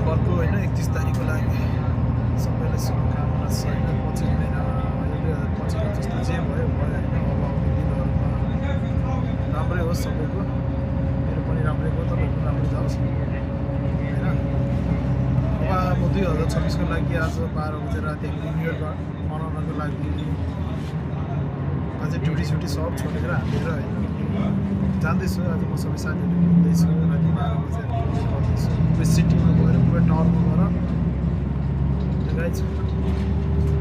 डिसेम्बरको होइन 31 तारिकको लागि सबैलाई शुभकामना छ होइन 25 महिना 2025 जस्तो जे भयो भयो होइन अब आउने दिनहरूमा राम्रै होस् सबैको मेरो पनि राम्रै भयो तपाईँको राम्रै जाओस् होइन अब म 2026 को लागि आज 12 बजे राति न्यु इयर मनाउनको लागि अझै ड्युटी सुटी सब छोडेर हालेर होइन जाँदैछु आज म सबै साथीहरू मिल्दैछु राति 12 बजे गर्दैछु पुरै सिटीमा गएर पुरै टावरमा गएर गाइज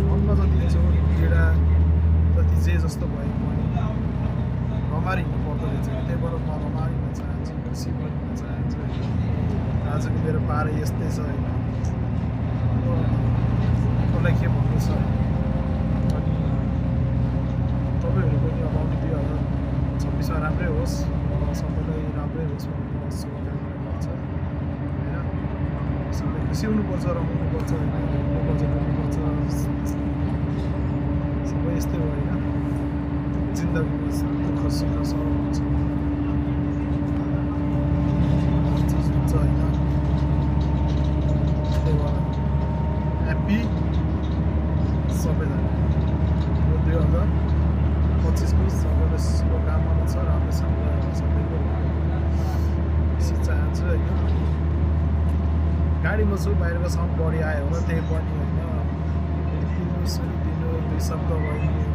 मनमा जति छ पीडा जति जे जस्तो भए पनि रमारी हिँड्नु पर्दो रहेछ त्यही भएर म रमारी हुन चाहन्छु खुसी बन्न चाहन्छु आजको मेरो पारा यस्तै छ होइन कसलाई के भन्नु छ अनि तपाईँहरू पनि अब आउने 2026 मा राम्रै होस् सबैलाई राम्रै होस् भन्ने म शुभकामना गर्छु होइन सबै खुसी हुनुपर्छ रमाउनुपर्छ होइन हुनुपर्छ डुल्नुपर्छ सबै यस्तै हो होइन जिन्दगीमा दुःख सुख सब हुन्छ चिज हुन्छ होइन त्यही भएर ह्याप्पी सबैजना यो 2025 को सबैलाई शुभकामना छ राम्रोसँग सबैको खुसी चाहन्छु होइन गाडीमा छु बाहिरको साउन्ड बढी आयो होला त्यही पनि होइन दिनु सुनिदिनु दुई शब्द भयो होइन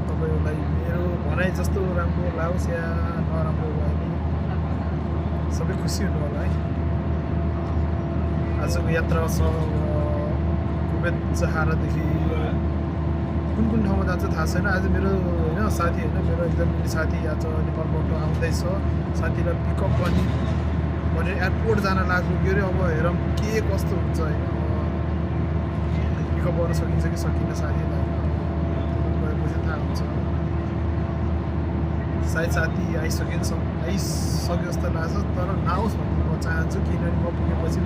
तपाईँहरूलाई मेरो भनाइ जस्तो राम्रो लागोस् या नराम्रो भयो भने सबै खुसी हुनु होला है आजको यात्रा छ कुवेत जहारादेखि कुन कुन ठाउँमा जान्छ थाहा छैन आज मेरो होइन साथी होइन मेरो एकदम मिल्ने साथी आज नेपालबाट आउँदैछ साथीलाई पिकअप गर्ने भनेर एयरपोर्ट जान लाग्नु के अरे अब हेरौँ के कस्तो हुन्छ होइन पिकअप गर्न सकिन्छ कि सकिन्न साथीलाई गएपछि थाहा हुन्छ सायद साथी आइसक्यो जस्तो लाग्छ तर नआओस् भन्ने म चाहन्छु किनभने म पुगेपछि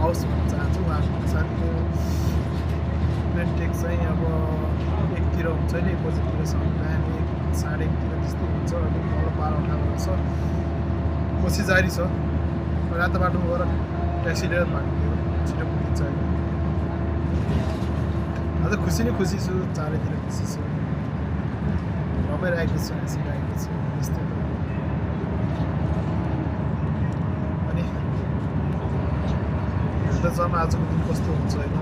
आओस् भन्न चाहन्छु उहाँको साथीको प्लेन टेक चाहिँ अब 1 तिर हुन्छ नि बजेटतिरसम्म बिहान 1 साढे 1 तिर त्यस्तो हुन्छ अनि मलाई 12-18 वर्ष पछि जारी छ रातो बाटोमा गएर ट्याक्सी लिएर भाग्यो छिटो पुगिन्छ होइन आज खुसी नै खुसी छु चारैतिर खुसी छु रमाइरहेको छु हाँसिरहेको छु यस्तै अनि हेर्दा जम्मा आजको दिन कस्तो हुन्छ होइन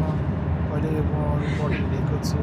अहिले म रिपोर्ट लिएको छु